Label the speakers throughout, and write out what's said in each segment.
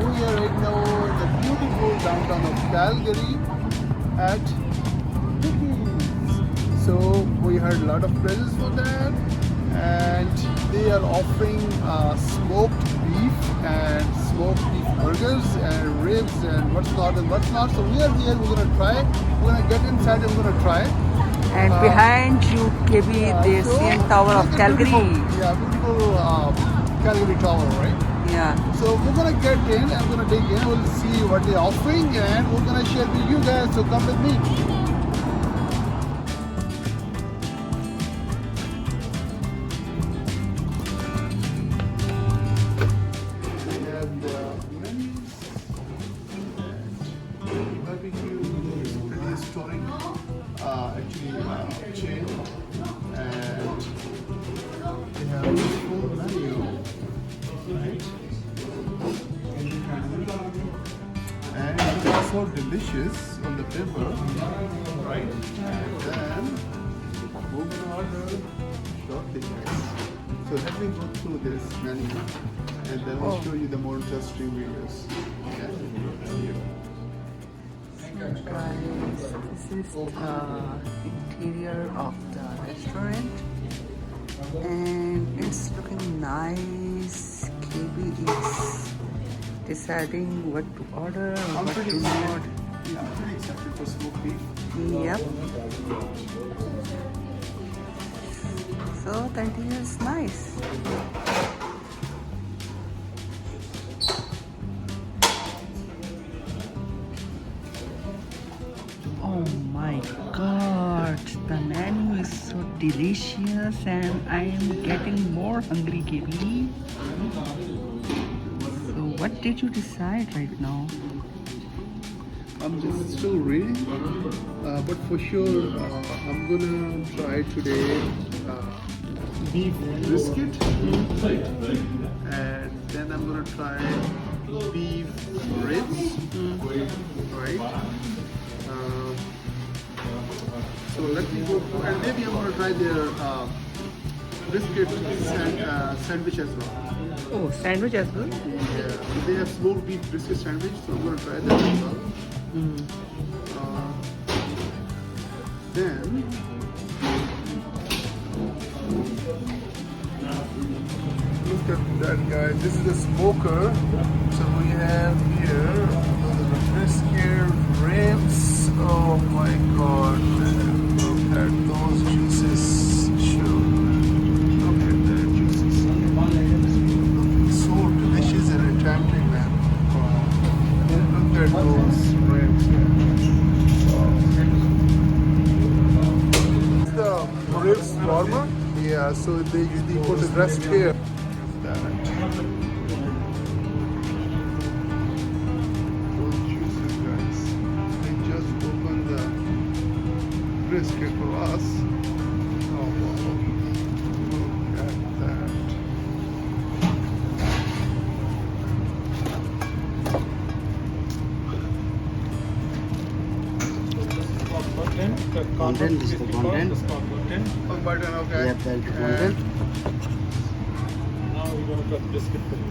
Speaker 1: we are right now in the beautiful downtown of Calgary at Dickey. So we heard a lot of praises for that, and they are offering smoked beef and smoked beef burgers and ribs and what's not and what's not. So we are here. We're gonna try. We're gonna get inside and we're gonna try.
Speaker 2: And behind you, KB, the CN Tower of Calgary.
Speaker 1: Beautiful Calgary Tower, right?
Speaker 2: Yeah.
Speaker 1: So we're gonna get in and we're gonna dig in. We'll see what they're offering and we're gonna share with you guys. So come with me. We have the menus. Barbecue is pretty historic. Actually chain, and they have a full menu, right? And it's so delicious on the table, right? And then we're gonna order shortly, guys. So let me go through this menu, and then we'll show you the more interesting videos. Okay? Here.
Speaker 2: Guys, this is the interior of the restaurant and it's looking nice. KB is deciding what to order or what to not.
Speaker 1: Yeah, I'm pretty excited for smoked beef.
Speaker 2: Yep. So that is nice. Oh my god, the menu is so delicious and I am getting more hungry, KB. So what did you decide right now?
Speaker 1: I'm just still reading, but for sure I'm gonna try today
Speaker 2: Beef.
Speaker 1: brisket, and then I'm gonna try beef ribs, right? So let me go, and maybe I'm gonna try their brisket sandwich as well.
Speaker 2: Oh, sandwich as well?
Speaker 1: Yeah, they have smoked beef brisket sandwich, so I'm gonna try that as well. Then look at that, guys. This is the smoker. So we have here the brisket ribs. Oh my god, man. Look at those juices. Sure. Look at that juices. Looking so delicious and tempting, man. Wow. Look at those ribs. The ribs warmer. Yeah, so they usually put the rest here. Those juices, guys. They just opened the brisket for us. Oh, wow. Look at that.
Speaker 3: Content, this is the content.
Speaker 1: Oh, button, okay.
Speaker 3: Yeah, that's the content.
Speaker 4: Now we're going to cut brisket for you.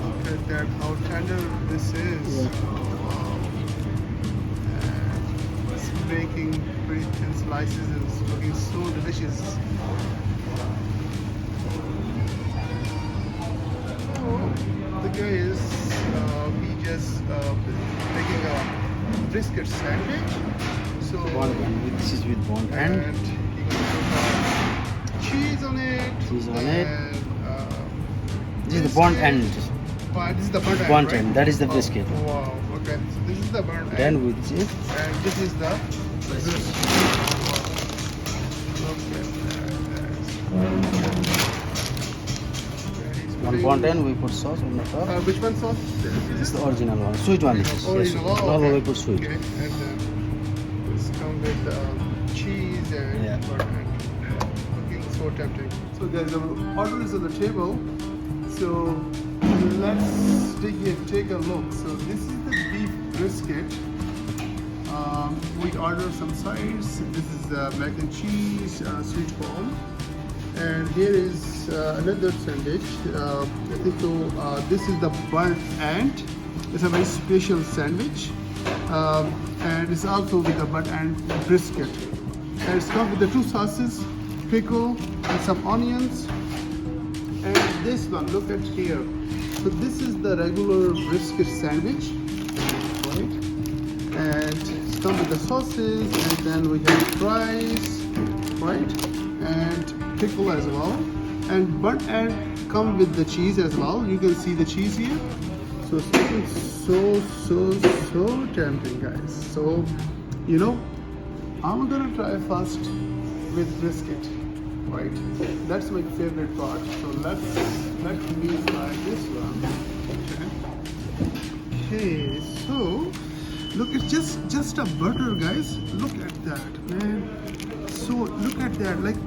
Speaker 1: Look at that, how tender this is.
Speaker 3: Yeah.
Speaker 1: Wow. And it's baking pretty thin slices and it's looking so delicious. Oh, the guy is, he just making a brisket sandwich. So,
Speaker 3: This is with bond
Speaker 1: and
Speaker 3: and
Speaker 1: he gonna put cheese on it.
Speaker 3: Cheese on it.
Speaker 1: And,
Speaker 3: this is the bond
Speaker 1: brisket.
Speaker 3: end.
Speaker 1: This is the burnt end,
Speaker 3: Burnt
Speaker 1: right?
Speaker 3: end, that is the brisket.
Speaker 1: Oh, wow, okay. So this is the burnt end.
Speaker 3: Then with this,
Speaker 1: And this is the brisket.
Speaker 3: one bond end we put sauce on the top.
Speaker 1: Which one sauce?
Speaker 3: This is the original one, sweet one. This is
Speaker 1: Original.
Speaker 3: yes,
Speaker 1: Oh,
Speaker 3: normal
Speaker 1: okay.
Speaker 3: we put sweet.
Speaker 1: Okay. And this come with cheese and
Speaker 3: Yeah.
Speaker 1: burnt end. Looking so tempting. So guys, our order is on the table. So let's take a look. So this is the beef brisket. We ordered some sides. This is mac and cheese, sweet corn, And here is another sandwich. I think so. This is the burnt ant. It's a very special sandwich, and it's also with the burnt ant brisket. And it's come with the two sauces, pickle, and some onions. And this one, look at here. So this is the regular brisket sandwich, right? And it's come with the sauces, and then we have fries, right? And pickle as well. And burnt ant come with the cheese as well. You can see the cheese here. So it's looking so tempting, guys. So, you know, I'm gonna try first with brisket, right? That's my favorite part. So let me try this one. Okay, so look, it's just a butter, guys. Look at that, man. So look at that, like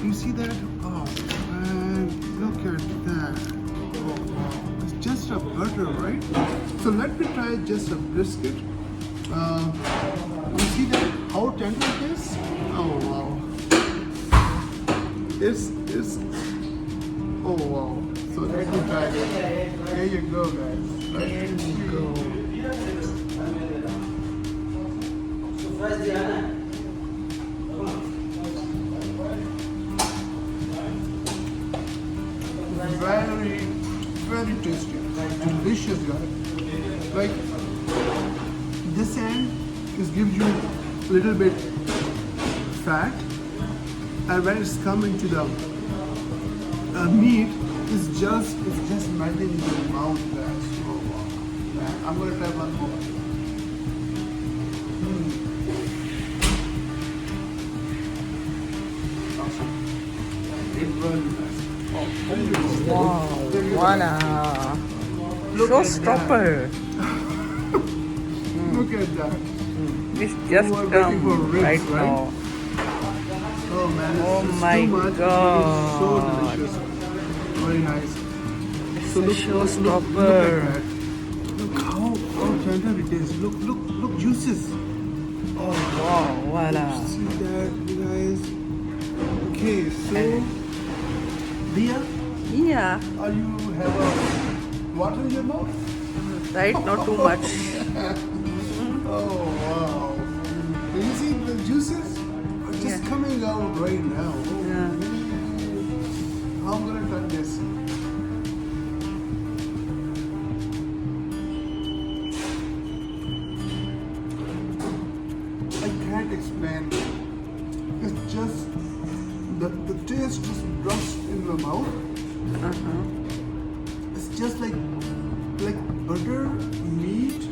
Speaker 1: you see that? Oh man, look at that. Oh wow, it's just a butter, right? So let me try just a brisket. You see that? How tender it is? Oh wow. It's oh wow. So let me try it. There you go, guys.
Speaker 2: There you go. Very tasty, delicious, guys. Like this end is gives you a little bit fat, and when it's coming to the meat, it's just melting in your mouth, guys. Oh wow! Man, I'm gonna try one more. Awesome. It really nice. Wow, voila.
Speaker 1: Look at
Speaker 2: Showstopper.
Speaker 1: Look at that.
Speaker 2: It's just
Speaker 1: You are waiting for
Speaker 2: come
Speaker 1: ribs,
Speaker 2: right
Speaker 1: right?
Speaker 2: now.
Speaker 1: Oh man, it's,
Speaker 2: Oh
Speaker 1: it's
Speaker 2: my
Speaker 1: too much.
Speaker 2: God.
Speaker 1: It's so delicious. Very nice.
Speaker 2: It's
Speaker 1: So
Speaker 2: a
Speaker 1: look
Speaker 2: showstopper.
Speaker 1: at that. Look how tender it is. Look juices. Oh
Speaker 2: Wow, voila.
Speaker 1: see that, you guys. Okay, so Dia,
Speaker 2: Yeah,
Speaker 1: are you have a water in your mouth?
Speaker 2: right? Not too much.
Speaker 1: Oh wow. Do you see the juices are just
Speaker 2: Yeah.
Speaker 1: coming out right now. Oh,
Speaker 2: Yeah.
Speaker 1: How I'm gonna try this. I can't explain. It's just the taste just bursts in my mouth. It's just like butter, meat.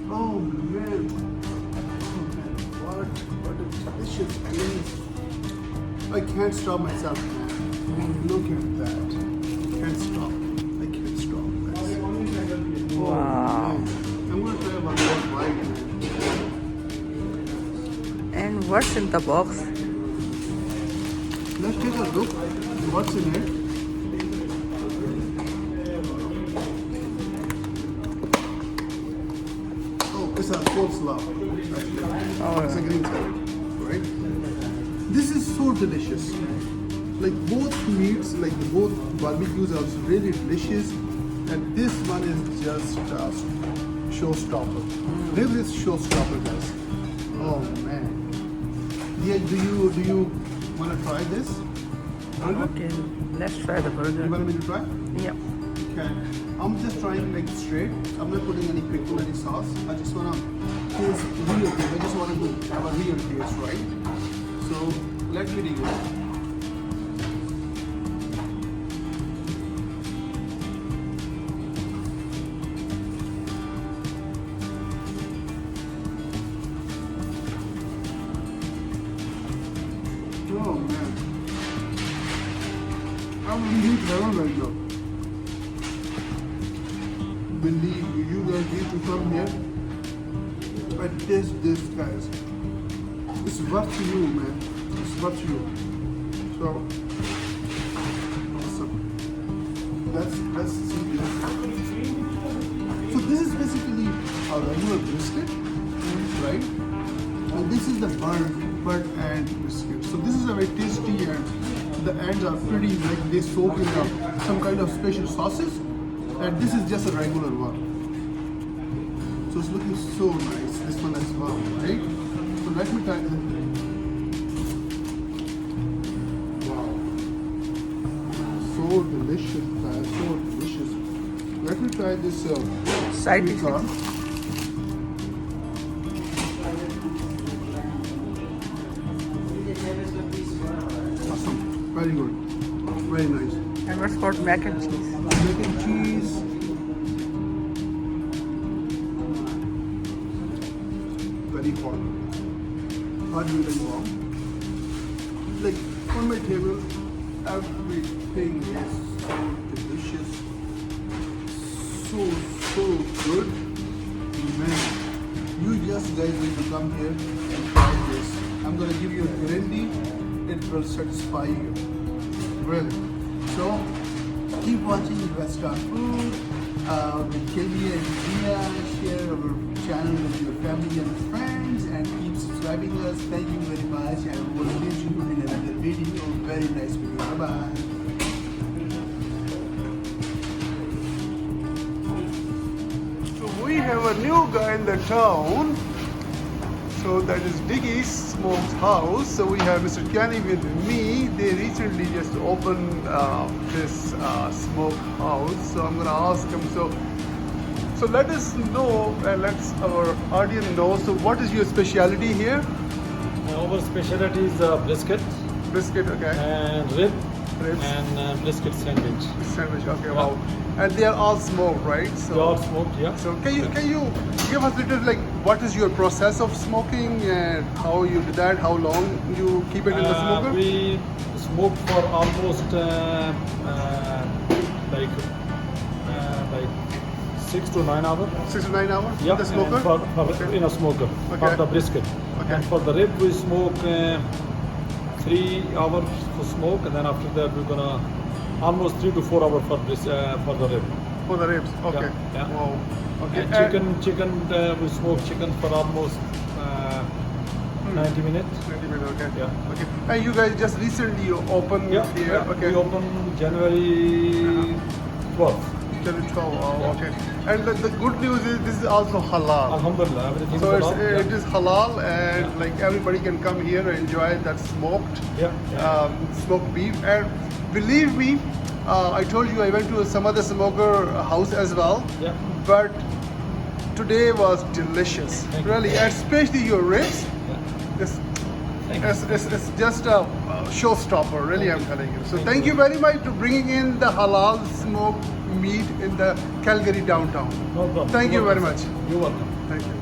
Speaker 1: Oh man. Oh man. What a delicious taste. I can't stop myself, man. Look at that. I can't stop. I can't stop. Guys. Oh,
Speaker 2: Wow.
Speaker 1: man. I'm gonna try one more bite, man.
Speaker 2: And what's in the box?
Speaker 1: Let's take a look. What's in it? Oh, it's a coleslaw.
Speaker 2: Oh,
Speaker 1: It's a green salad, right? This is so delicious. Like both meats, like both barbecues are really delicious, and this one is just a showstopper. This is showstopper, guys. Oh man. Yeah, do you want to try this?
Speaker 2: okay. Let's try the
Speaker 1: You
Speaker 2: burger.
Speaker 1: want me to try?
Speaker 2: Yep.
Speaker 1: Okay. I'm just trying like straight. I'm not putting any pickle, any sauce. I just wanna taste real taste. I just wanna have a real taste, right? So let me do it. Oh man. I'm in heaven right now. Believe me, you guys need to come here and taste this, guys. It's worth you, man. It's worth you. So awesome. Let's see this. So this is basically a regular brisket, right? And this is the burnt butt and brisket. So this is a very tasty, and the ends are pretty like they soak in some kind of special sauces, and this is just a regular one. So it's looking so nice. This one as well, right? So let me try this. Wow, so delicious, man! So delicious. Let me try this
Speaker 2: Side
Speaker 1: sweet
Speaker 2: dish.
Speaker 1: corn. Awesome. Very good. Very nice.
Speaker 2: And what's called mac and cheese?
Speaker 1: Mac and cheese. Very hot. Hot really warm. Like on my table, everything is so delicious. So good. Man, you just guys need to come here and try this. I'm gonna give you a guarantee it will satisfy you. Really. So keep watching Restaurant Food with KB and Dia. Share our channel with your family and friends, and keep subscribing us. Thank you very much, and we'll meet you in another video. Very nice video. Bye bye. We have a new guy in the town, so that is Dickey's Smoke House. So we have Mr. Kenny with me. They recently just opened this smoke house, so I'm gonna ask him. So let us know, let our audience know. So what is your specialty here?
Speaker 4: Our specialty is brisket
Speaker 1: Brisket, okay.
Speaker 4: and
Speaker 1: Ribs.
Speaker 4: and brisket sandwich.
Speaker 1: Sandwich, okay,
Speaker 4: Yeah.
Speaker 1: wow. And they are all smoked, right? So
Speaker 4: They are smoked, yeah.
Speaker 1: So can you give us a little like what is your process of smoking and how you do that? How long you keep it in the smoker?
Speaker 4: We smoke for almost like 6 to 9 hours.
Speaker 1: 6 to 9 hours
Speaker 4: Yeah,
Speaker 1: in the smoker.
Speaker 4: and for
Speaker 1: Okay.
Speaker 4: in a smoker
Speaker 1: Okay.
Speaker 4: for the brisket.
Speaker 1: Okay.
Speaker 4: And for the rib, we smoke 3 hours to smoke, and then after that we're gonna almost 3 to 4 hours for the rib.
Speaker 1: For the ribs. Okay.
Speaker 4: yeah.
Speaker 1: Wow. Okay.
Speaker 4: And chicken, we smoke chicken for almost 90 minutes.
Speaker 1: 20 minutes. Okay.
Speaker 4: Yeah.
Speaker 1: Okay. And you guys just recently opened
Speaker 4: Yeah,
Speaker 1: here.
Speaker 4: yeah.
Speaker 1: Okay.
Speaker 4: We opened January 12th.
Speaker 1: January 12. Oh, okay. And the good news is this is also halal.
Speaker 4: Alhamdulillah, everything
Speaker 1: So
Speaker 4: is allowed.
Speaker 1: it is halal, and like everybody can come here and enjoy that smoked,
Speaker 4: Yeah.
Speaker 1: smoked beef. And believe me, I told you I went to some other smoker house as well.
Speaker 4: Yeah.
Speaker 1: But today was delicious,
Speaker 4: Thank you.
Speaker 1: really, and especially your ribs.
Speaker 4: Yeah.
Speaker 1: It's,
Speaker 4: Thank you.
Speaker 1: it's just a showstopper, really. I'm telling you. So
Speaker 4: Thank
Speaker 1: thank
Speaker 4: you.
Speaker 1: you very much to bringing in the halal smoked meat in the Calgary downtown.
Speaker 4: No problem.
Speaker 1: Thank you
Speaker 4: You're
Speaker 1: very
Speaker 4: welcome.
Speaker 1: much.
Speaker 4: You're welcome.
Speaker 1: Thank you.